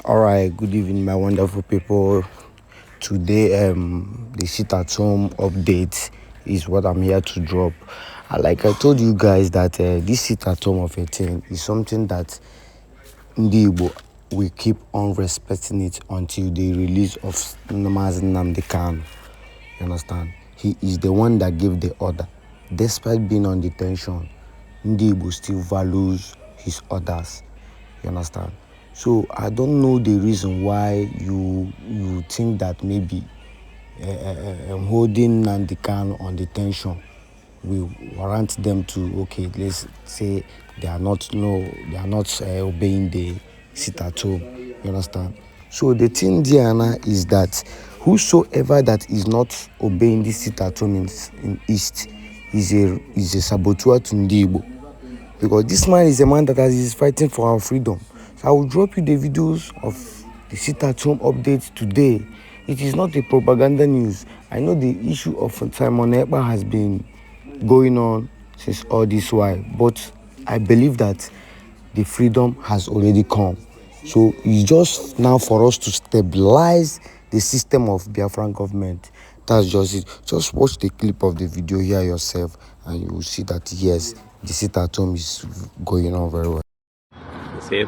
All right, good evening, my wonderful people. Today, the sit at home update is what I'm here to drop. Like I told you guys that this sit at home of a thing is something that Nnamdi will keep on respecting it until the release of Nnamdi Kanu. You understand? He is the one that gave the order. Despite being on detention, Nnamdi still values his orders. You understand? So I don't know the reason why you think that maybe holding Nnamdi Kanu on detention will warrant them to, okay, let's say they are not obeying the sit at home. You understand? So the thing there now is that whosoever that is not obeying this sit at home in East is a saboteur to Nnamdi, because this man is a man that is fighting for our freedom. So I will drop you the videos of the sit at home updates today. It is not a propaganda news. I know the issue of Simon Ekpa has been going on since all this while, but I believe that the freedom has already come. So it's just now for us to stabilize the system of Biafran government. That's just it. Just watch the clip of the video here yourself, and you will see that yes, the sit at home is going on very well. See,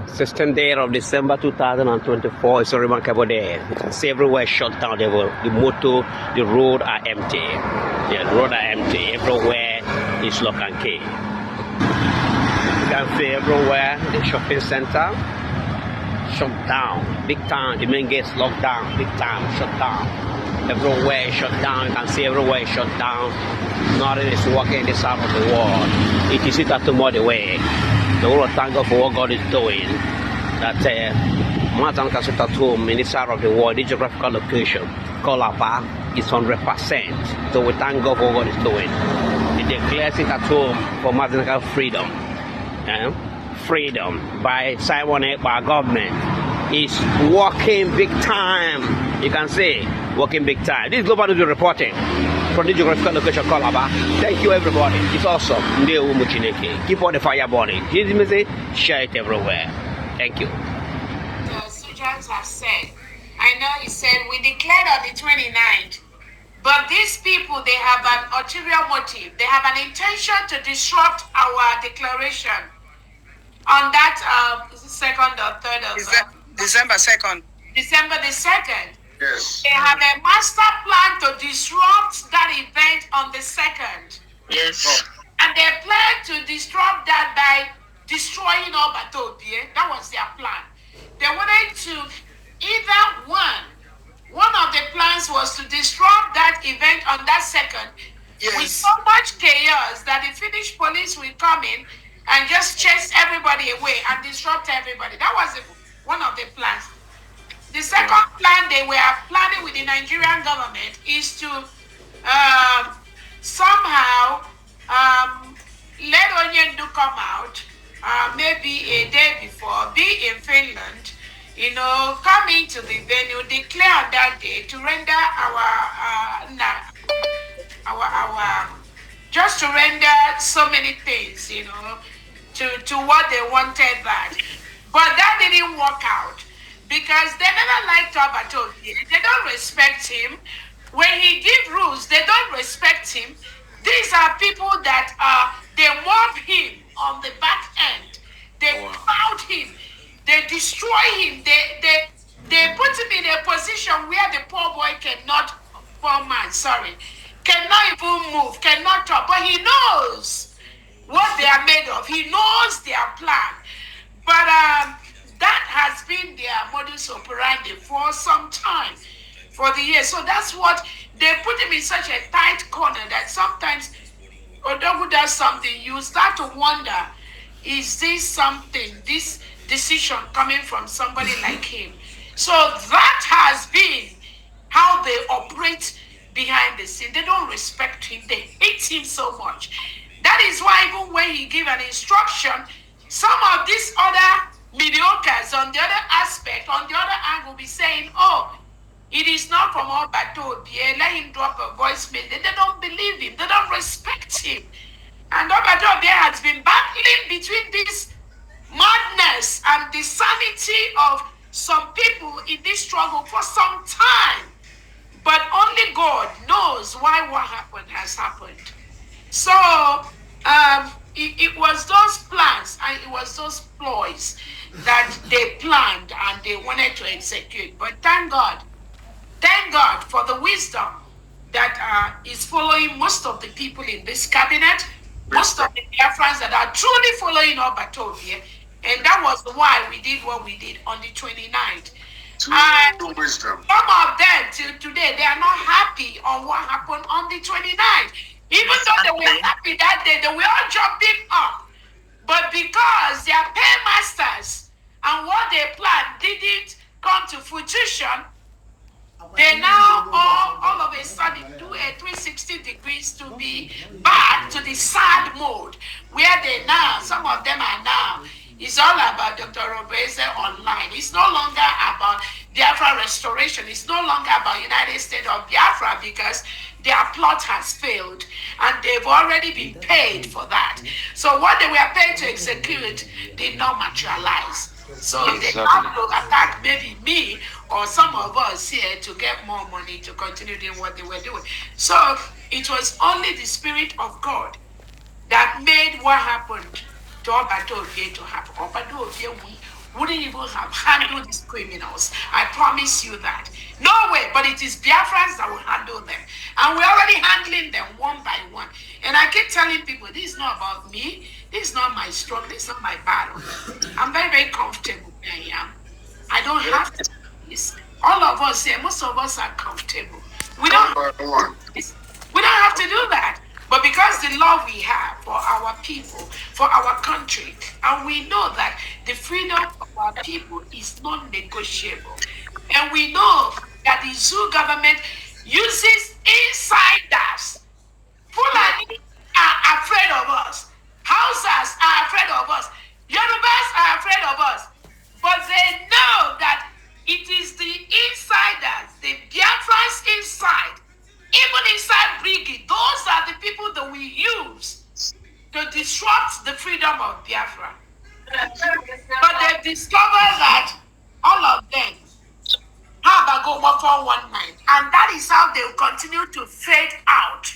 16th day of December 2024 is a remarkable day. You can see everywhere shut down. The motor, the road are empty. Yeah, the road are empty. Everywhere is lock and key. You can see everywhere the shopping center shut down. Big time. The main gates locked down. Big time. Shut down. Everywhere is shut down. You can see everywhere is shut down. Nothing is working in this side of the world. It is at the way. The world thank God for what God is doing. That Martin can sit at home in this side of the world, the geographical location, Kolaba is 100%. So we thank God for what God is doing. It declares it at home for Martin freedom. Freedom by Simon Ekpa government is working big time. You can say working big time. This is Global News reporting from the geographical location Kolaba. Thank you everybody. It's awesome. Keep on the fire burning. Here's the message. Share it everywhere. Thank you. The soldiers have said, I know he said we declared on the 29th, but these people, they have an ulterior motive. They have an intention to disrupt our declaration on that is it second or third of December 2nd. December the 2nd. Yes. They have a master plan to disrupt that event on the 2nd. Yes. And they plan to disrupt that by destroying all Batobie. That was their plan. They wanted to either one of the plans was to disrupt that event on that 2nd, yes, with so much chaos that the Finnish police will come in and just chase everybody away and disrupt everybody. That was one of the plans. The second plan they were planning with the Nigerian government is to somehow let Onyendu come out maybe a day before, be in Finland, come into the venue, declare on that day to render just to render so many things, to what they wanted that. But that didn't work out because they never liked Obatobi. They don't respect him. When he gives rules, they don't respect him. These are people that they mob him on the back end. They crowd him. They destroy him. They put him in a position where the poor boy cannot even move, cannot talk. But he knows what they are made of. He knows their plan. But that has been their modus operandi for some time, for the years. So that's what they put him in such a tight corner that sometimes Odogu does something, you start to wonder, is this something, this decision coming from somebody like him? So that has been how they operate behind the scene. They don't respect him. They hate him so much. That is why even when he give an instruction, some of these other mediocres on the other aspect, on the other angle, be saying, oh, it is not from all Batobie. Let him drop a voicemail. They don't believe him. They don't respect him. And Obatobe has been battling between this madness and the sanity of some people in this struggle for some time. But only God knows why what happened has happened. So it was those plans and it was those ploys that they planned and they wanted to execute. But thank God for the wisdom that is following most of the people in this cabinet, most of the Biafrans that are truly following Obatovie. And that was why we did what we did on the 29th. And some of them till today, they are not happy on what happened on the 29th. Even though they were happy that day, they were all jumping up. But because their paymasters and what they planned didn't come to fruition, they now all of a sudden do a 360 degrees to be back to the sad mode where they now, some of them are now, it's all about Dr. Obese online. It's no longer about Biafra restoration. It's no longer about United States of Biafra because their plot has failed and they've already been paid for that. So what they were paid to execute did not materialize. So they have to attack maybe me or some of us here to get more money to continue doing what they were doing. So it was only the Spirit of God that made what happened to Obatovie to happen. Obatovie wouldn't even have handled these criminals. I promise you that. No way, but it is Biafrans that will handle them. And we're already handling them one by one. And I keep telling people, this is not about me. This is not my struggle. This is not my battle. I'm very, very comfortable where I am. I don't have to do this. All of us here, most of us are comfortable. We don't have to do that. But because the love we have for our people, for our country, and we know that the freedom of our people is non-negotiable. And we know that the Zoo government uses insiders. Fulani are afraid of us. Hausas are afraid of us. Yorubas are afraid of us. But they know that it is the insiders, the Biafrans inside, even inside Brigade, those are the people that we use to disrupt the freedom of Biafra. But they've discovered that all of them have a go 419. And that is how they'll continue to fade out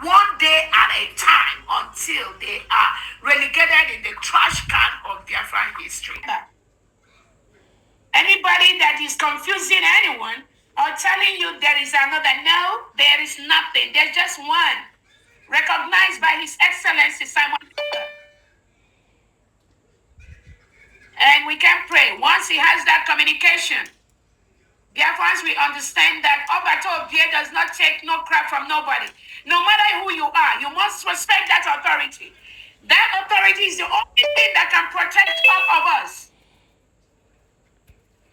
one day at a time until they are relegated in the trash can of Biafran history. Anybody that is confusing anyone or telling you there is another, no, there is nothing. There's just one, recognized by His Excellency Simon. And we can pray. Once he has that communication, Biafrans, we understand that Obatovie does not take no crap from nobody. No matter who you are, you must respect that authority. That authority is the only thing that can protect all of us.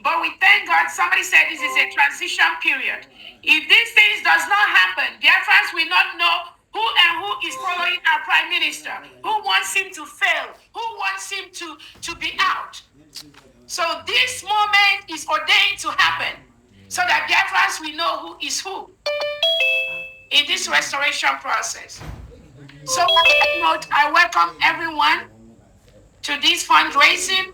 But we thank God, somebody said this is a transition period. If these things does not happen, Biafrans will not know who and who is following our prime minister, who wants him to fail, who wants him to be out. So this moment is ordained to happen so that Biafrans will know who is who in this restoration process. So on that note, I welcome everyone to this fundraising.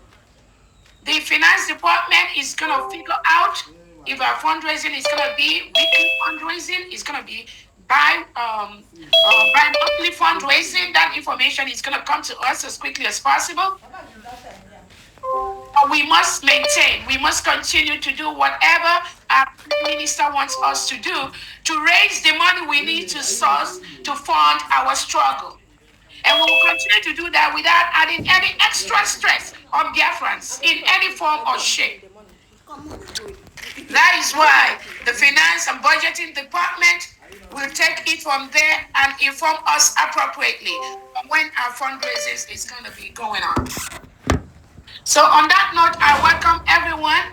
The finance department is going to figure out if our fundraising is going to be weekly fundraising, it's going to be by monthly fundraising. That information is going to come to us as quickly as possible. But we must maintain, we must continue to do whatever our minister wants us to do to raise the money we need to source to fund our struggle. And we will continue to do that without adding any extra stress on Biafrans in any form or shape. That is why the finance and budgeting department will take it from there and inform us appropriately when our fundraising is going to be going on. So on that note, I welcome everyone